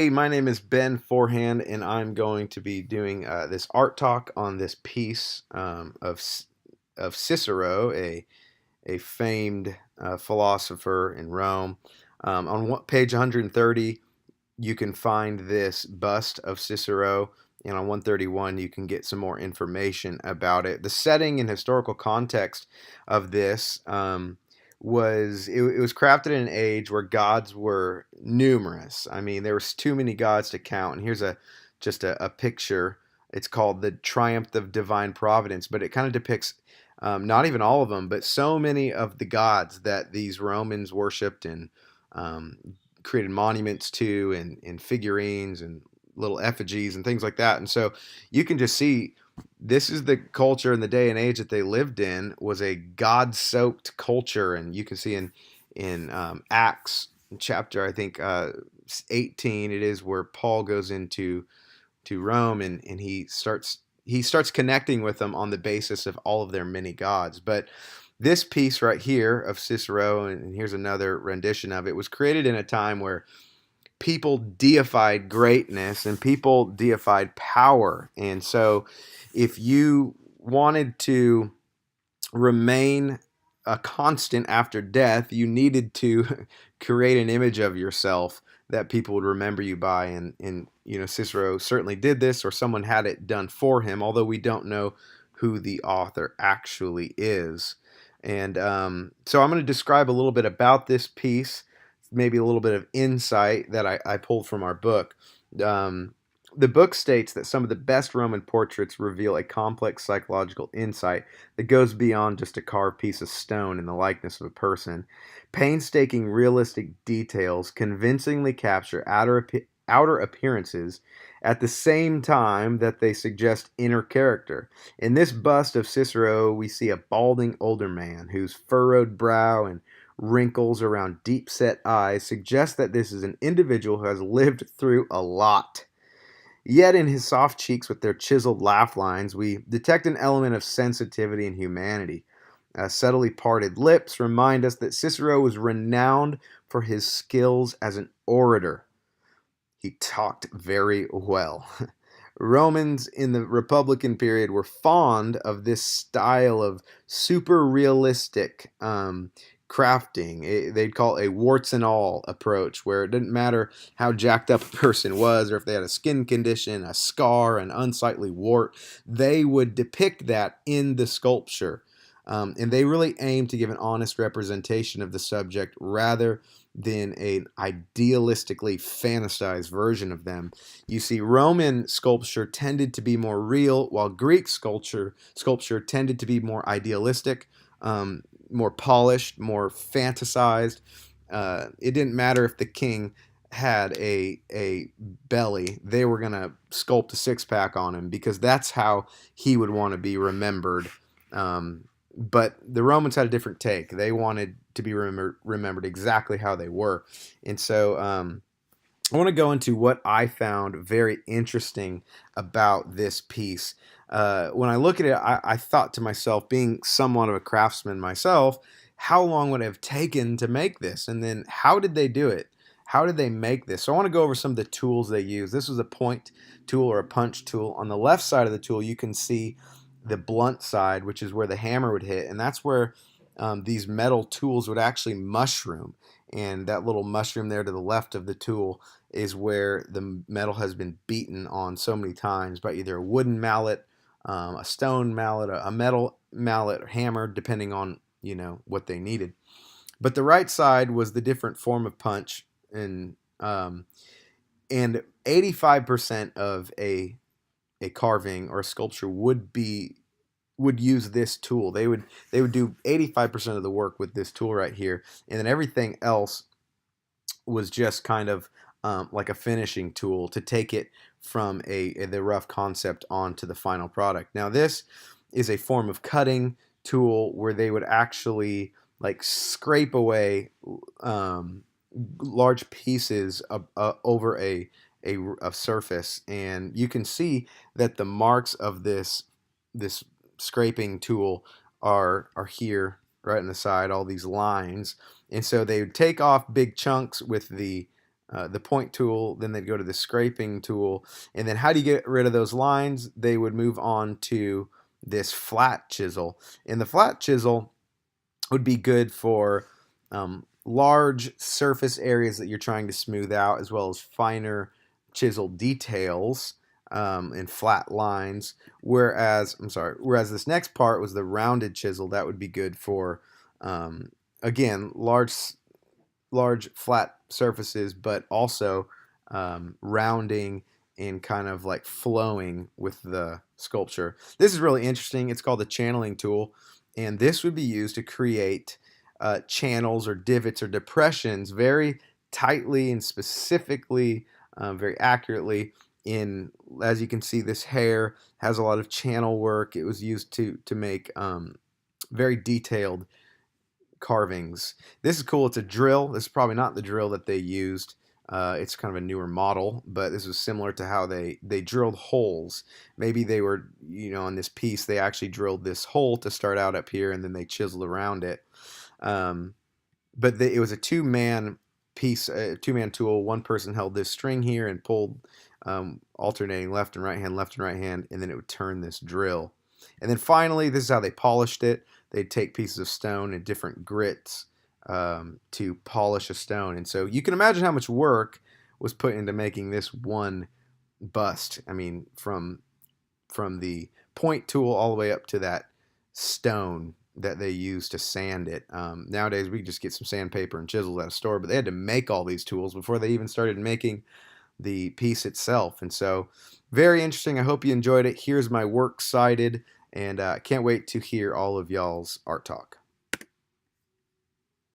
Hey, my name is Ben Forehand, and I'm going to be doing this art talk on this piece of Cicero, a famed philosopher in Rome. Page 130, you can find this bust of Cicero, and on 131, you can get some more information about it. The setting and historical context of this it was crafted in an age where gods were numerous. I mean, there was too many gods to count. And here's a picture. It's called the Triumph of Divine Providence, but it kind of depicts not even all of them, but so many of the gods that these Romans worshipped and um, created monuments to, and figurines and little effigies and things like that. And so you can just see this is the culture in the day and age that they lived in, was a God-soaked culture. And you can see in Acts chapter, I think 18, it is, where Paul goes into to Rome, and he starts connecting with them on the basis of all of their many gods. But this piece right here of Cicero, and here's another rendition of it, was created in a time where people deified greatness and people deified power. And so if you wanted to remain a constant after death, you needed to create an image of yourself that people would remember you by. And Cicero certainly did this, or someone had it done for him, although we don't know who the author actually is. And so I'm going to describe a little bit about this piece, maybe a little bit of insight that I pulled from our book. Um, the book states that some of the best Roman portraits reveal a complex psychological insight that goes beyond just a carved piece of stone in the likeness of a person. Painstaking, realistic details convincingly capture outer appearances at the same time that they suggest inner character. In this bust of Cicero, we see a balding older man whose furrowed brow and wrinkles around deep set eyes suggest that this is an individual who has lived through a lot. Yet in his soft cheeks with their chiseled laugh lines, we detect an element of sensitivity and humanity. Subtly parted lips remind us that Cicero was renowned for his skills as an orator. He talked very well. Romans in the Republican period were fond of this style of super realistic crafting. They'd call it a warts and all approach, where it didn't matter how jacked up a person was, or if they had a skin condition, a scar, an unsightly wart, they would depict that in the sculpture. And they really aimed to give an honest representation of the subject rather than an idealistically fantasized version of them. You see, Roman sculpture tended to be more real, while Greek sculpture tended to be more idealistic, more polished, more fantasized. It didn't matter if the king had a belly; they were gonna sculpt a six pack on him because that's how he would want to be remembered. But the Romans had a different take. They wanted to be remembered exactly how they were. And so I want to go into what I found very interesting about this piece. When I look at it, I thought to myself, being somewhat of a craftsman myself, how long would it have taken to make this? And then how did they do it? How did they make this? So I want to go over some of the tools they use. This was a point tool or a punch tool. On the left side of the tool, you can see the blunt side, which is where the hammer would hit, and that's where these metal tools would actually mushroom. And that little mushroom there to the left of the tool is where the metal has been beaten on so many times by either a wooden mallet, a stone mallet, a metal mallet, or hammer, depending on what they needed. But the right side was the different form of punch, and 85% of a carving or a sculpture would use this tool. They would do 85% of the work with this tool right here, and then everything else was just kind of like a finishing tool to take it from the rough concept onto the final product. Now this is a form of cutting tool where they would actually like scrape away large pieces over a surface, and you can see that the marks of this scraping tool are here right in the side, all these lines. And so they would take off big chunks with the point tool, then they'd go to the scraping tool, and then how do you get rid of those lines? They would move on to this flat chisel, and the flat chisel would be good for large surface areas that you're trying to smooth out, as well as finer chisel details and flat lines. Whereas this next part was the rounded chisel. That would be good for again large flat surfaces, but also rounding and kind of like flowing with the sculpture. This is really interesting. It's called the channeling tool, and this would be used to create channels or divots or depressions very tightly and specifically, very accurately. In, as you can see, this hair has a lot of channel work. It was used to make very detailed carvings. This is cool. It's a drill. This is probably not the drill that they used. It's kind of a newer model, but this was similar to how they drilled holes. Maybe they were, on this piece, they actually drilled this hole to start out up here, and then they chiseled around it. But it was a two-man piece, a two-man tool. One person held this string here and pulled, alternating left and right hand, and then it would turn this drill. And then finally, this is how they polished it. They'd take pieces of stone and different grits to polish a stone. And so you can imagine how much work was put into making this one bust. I mean, from the point tool all the way up to that stone that they used to sand it. Nowadays, we just get some sandpaper and chisels at a store, but they had to make all these tools before they even started making the piece itself. And so, very interesting. I hope you enjoyed it. Here's my works cited, and I can't wait to hear all of y'all's art talk.